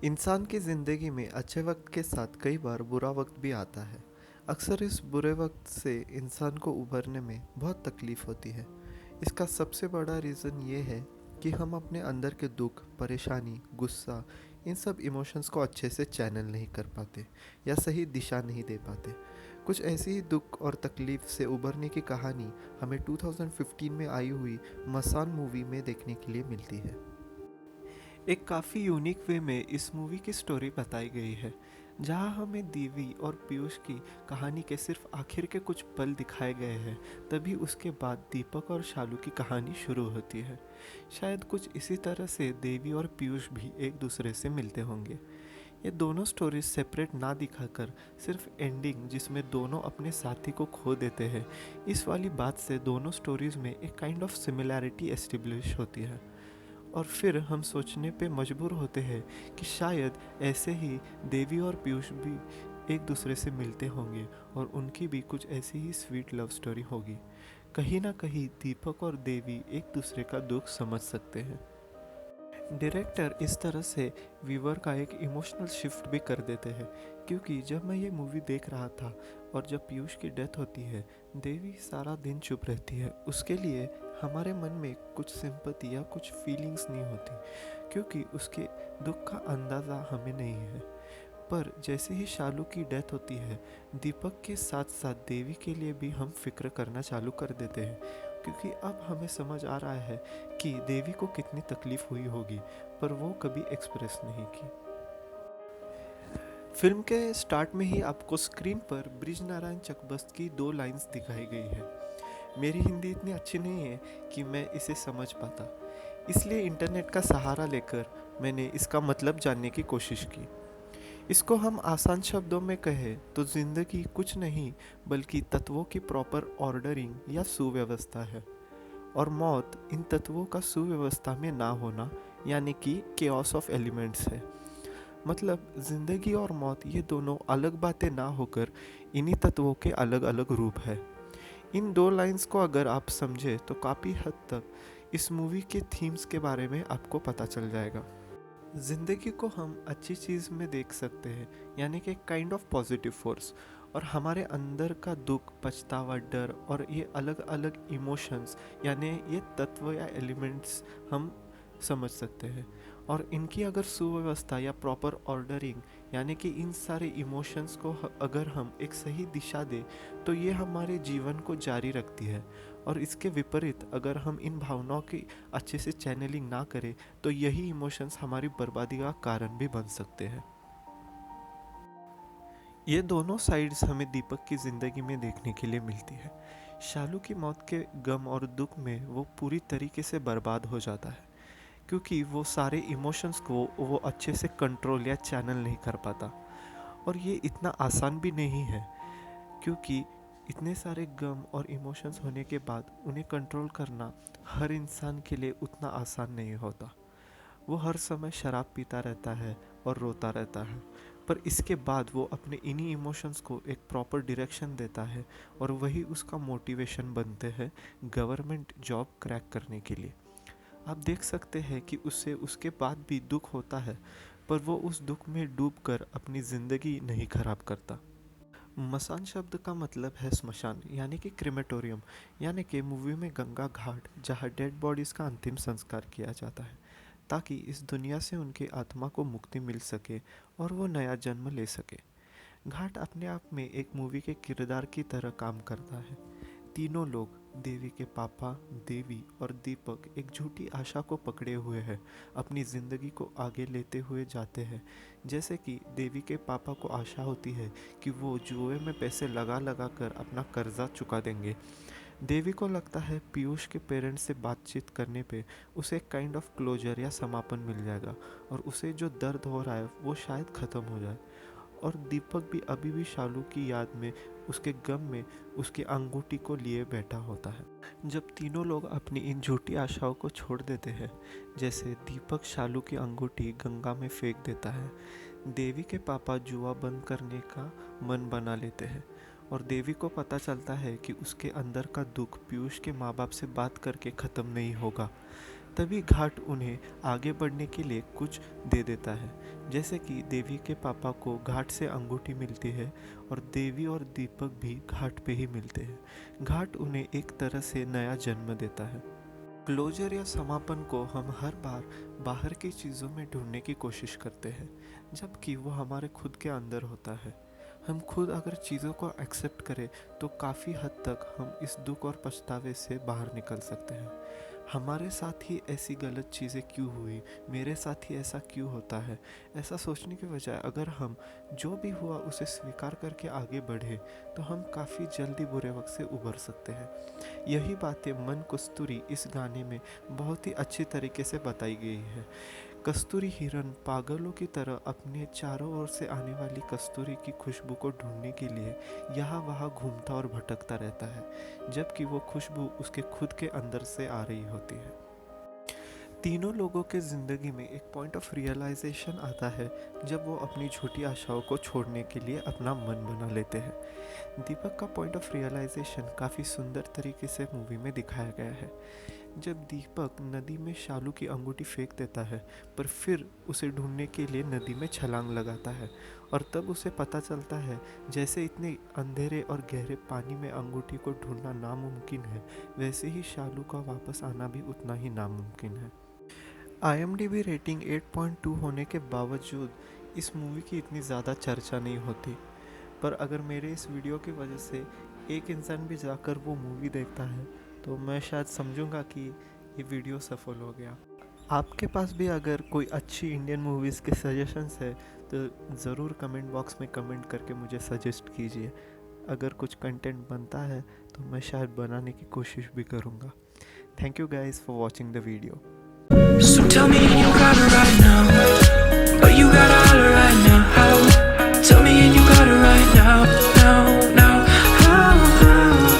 इंसान की ज़िंदगी में अच्छे वक्त के साथ कई बार बुरा वक्त भी आता है। अक्सर इस बुरे वक्त से इंसान को उभरने में बहुत तकलीफ़ होती है। इसका सबसे बड़ा रीज़न ये है कि हम अपने अंदर के दुख, परेशानी, गुस्सा, इन सब इमोशंस को अच्छे से चैनल नहीं कर पाते या सही दिशा नहीं दे पाते। कुछ ऐसी ही दुख और तकलीफ़ से उभरने की कहानी हमें 2015 में आई हुई मसान मूवी में देखने के लिए मिलती है। एक काफ़ी यूनिक वे में इस मूवी की स्टोरी बताई गई है, जहां हमें देवी और पीयूष की कहानी के सिर्फ आखिर के कुछ पल दिखाए गए हैं। तभी उसके बाद दीपक और शालू की कहानी शुरू होती है। शायद कुछ इसी तरह से देवी और पीयूष भी एक दूसरे से मिलते होंगे। ये दोनों स्टोरीज सेपरेट ना दिखाकर सिर्फ एंडिंग जिसमें दोनों अपने साथी को खो देते हैं, इस वाली बात से दोनों स्टोरीज में एक काइंड ऑफ सिमिलैरिटी एस्टेब्लिश होती है। और फिर हम सोचने पे मजबूर होते हैं कि शायद ऐसे ही देवी और पीयूष भी एक दूसरे से मिलते होंगे और उनकी भी कुछ ऐसी ही स्वीट लव स्टोरी होगी। कहीं ना कहीं दीपक और देवी एक दूसरे का दुख समझ सकते हैं। डायरेक्टर इस तरह से व्यूवर का एक इमोशनल शिफ्ट भी कर देते हैं, क्योंकि जब मैं ये मूवी देख रहा था और जब पीयूष की डेथ होती है, देवी सारा दिन चुप रहती है। उसके लिए हमारे मन में कुछ सिंपैथी या कुछ फीलिंग्स नहीं होती, क्योंकि उसके दुख का अंदाज़ा हमें नहीं है। पर जैसे ही शालू की डेथ होती है, दीपक के साथ साथ देवी के लिए भी हम फिक्र करना चालू कर देते हैं, क्योंकि अब हमें समझ आ रहा है कि देवी को कितनी तकलीफ हुई होगी, पर वो कभी एक्सप्रेस नहीं की। फिल्म के स्टार्ट में ही आपको स्क्रीन पर ब्रिज नारायण चकबस्त की दो लाइंस दिखाई गई है। मेरी हिंदी इतनी अच्छी नहीं है कि मैं इसे समझ पाता, इसलिए इंटरनेट का सहारा लेकर मैंने इसका मतलब जानने की कोशिश की। इसको हम आसान शब्दों में कहें तो जिंदगी कुछ नहीं बल्कि तत्वों की प्रॉपर ऑर्डरिंग या सुव्यवस्था है, और मौत इन तत्वों का सुव्यवस्था में ना होना, यानी कि केओस ऑफ एलिमेंट्स है। मतलब जिंदगी और मौत ये दोनों अलग बातें ना होकर इन्हीं तत्वों के अलग अलग रूप है। इन दो लाइंस को अगर आप समझे तो काफ़ी हद तक इस मूवी के थीम्स के बारे में आपको पता चल जाएगा। ज़िंदगी को हम अच्छी चीज़ में देख सकते हैं, यानी कि काइंड ऑफ पॉजिटिव फोर्स, और हमारे अंदर का दुख, पछतावा, डर और ये अलग अलग इमोशंस, यानी ये तत्व या एलिमेंट्स हम समझ सकते हैं। और इनकी अगर सुव्यवस्था या प्रॉपर ऑर्डरिंग, यानी कि इन सारे इमोशंस को अगर हम एक सही दिशा दें तो ये हमारे जीवन को जारी रखती है। और इसके विपरीत अगर हम इन भावनाओं की अच्छे से चैनलिंग ना करें तो यही इमोशंस हमारी बर्बादी का कारण भी बन सकते हैं। ये दोनों साइड्स हमें दीपक की ज़िंदगी में देखने के लिए मिलती है। शालू की मौत के गम और दुख में वो पूरी तरीके से बर्बाद हो जाता है, क्योंकि वो सारे इमोशंस को वो अच्छे से कंट्रोल या चैनल नहीं कर पाता। और ये इतना आसान भी नहीं है, क्योंकि इतने सारे गम और इमोशंस होने के बाद उन्हें कंट्रोल करना हर इंसान के लिए उतना आसान नहीं होता। वो हर समय शराब पीता रहता है और रोता रहता है, पर इसके बाद वो अपने इन्हीं इमोशंस को एक प्रॉपर डायरेक्शन देता है, और वही उसका मोटिवेशन बनते हैं गवर्नमेंट जॉब क्रैक करने के लिए। आप देख सकते हैं कि उससे उसके बाद भी दुख होता है, पर वो उस दुख में डूबकर अपनी ज़िंदगी नहीं खराब करता। मसान शब्द का मतलब है स्मशान, यानी कि क्रिमेटोरियम, यानी कि मूवी में गंगा घाट, जहाँ डेड बॉडीज़ का अंतिम संस्कार किया जाता है, ताकि इस दुनिया से उनकी आत्मा को मुक्ति मिल सके और वो नया जन्म ले सके। घाट अपने आप में एक मूवी के किरदार की तरह काम करता है। तीनों लोग, देवी के पापा, देवी और दीपक, एक झूठी आशा को पकड़े हुए हैं, अपनी ज़िंदगी को आगे लेते हुए जाते हैं। जैसे कि देवी के पापा को आशा होती है कि वो जुए में पैसे लगा लगा कर अपना कर्जा चुका देंगे। देवी को लगता है पीयूष के पेरेंट्स से बातचीत करने पे उसे काइंड ऑफ क्लोजर या समापन मिल जाएगा, और उसे जो दर्द हो रहा है वो शायद ख़त्म हो जाए। और दीपक भी अभी भी शालू की याद में, उसके गम में, उसकी अंगूठी को लिए बैठा होता है। जब तीनों लोग अपनी इन झूठी आशाओं को छोड़ देते हैं, जैसे दीपक शालू की अंगूठी गंगा में फेंक देता है, देवी के पापा जुआ बंद करने का मन बना लेते हैं, और देवी को पता चलता है कि उसके अंदर का दुख पीयूष के माँ बाप से बात करके ख़त्म नहीं होगा। तभी घाट उन्हें आगे बढ़ने के लिए कुछ दे देता है, जैसे कि देवी के पापा को घाट से अंगूठी मिलती है और देवी और दीपक भी घाट पे ही मिलते हैं। घाट उन्हें एक तरह से नया जन्म देता है। क्लोजर या समापन को हम हर बार बाहर की चीज़ों में ढूंढने की कोशिश करते हैं, जबकि वो हमारे खुद के अंदर होता है। हम खुद अगर चीज़ों को एक्सेप्ट करें तो काफ़ी हद तक हम इस दुख और पछतावे से बाहर निकल सकते हैं। हमारे साथ ही ऐसी गलत चीज़ें क्यों हुई, मेरे साथ ही ऐसा क्यों होता है, ऐसा सोचने के बजाय अगर हम जो भी हुआ उसे स्वीकार करके आगे बढ़े तो हम काफ़ी जल्दी बुरे वक्त से उबर सकते हैं। यही बातें मन कस्तूरी इस गाने में बहुत ही अच्छी तरीके से बताई गई है। कस्तूरी हिरन पागलों की तरह अपने चारों ओर से आने वाली कस्तूरी की खुशबू को ढूंढने के लिए यहाँ वहाँ घूमता और भटकता रहता है, जबकि वो खुशबू उसके खुद के अंदर से आ रही होती है। तीनों लोगों के ज़िंदगी में एक पॉइंट ऑफ रियलाइजेशन आता है जब वो अपनी झूठी आशाओं को छोड़ने के लिए अपना मन बना लेते हैं। दीपक का पॉइंट ऑफ रियलाइजेशन काफ़ी सुंदर तरीके से मूवी में दिखाया गया है। जब दीपक नदी में शालू की अंगूठी फेंक देता है, पर फिर उसे ढूंढने के लिए नदी में छलांग लगाता है, और तब उसे पता चलता है जैसे इतने अंधेरे और गहरे पानी में अंगूठी को ढूंढना नामुमकिन है, वैसे ही शालू का वापस आना भी उतना ही नामुमकिन है। IMDb रेटिंग 8.2 होने के बावजूद इस मूवी की इतनी ज़्यादा चर्चा नहीं होती, पर अगर मेरे इस वीडियो की वजह से एक इंसान भी जाकर वो मूवी देखता है तो मैं शायद समझूंगा कि ये वीडियो सफल हो गया। आपके पास भी अगर कोई अच्छी इंडियन मूवीज़ के सजेशंस है तो ज़रूर कमेंट बॉक्स में कमेंट करके मुझे सजेस्ट कीजिए। अगर कुछ कंटेंट बनता है तो मैं शायद बनाने की कोशिश भी करूँगा। Thank you guys for watching the video. So tell me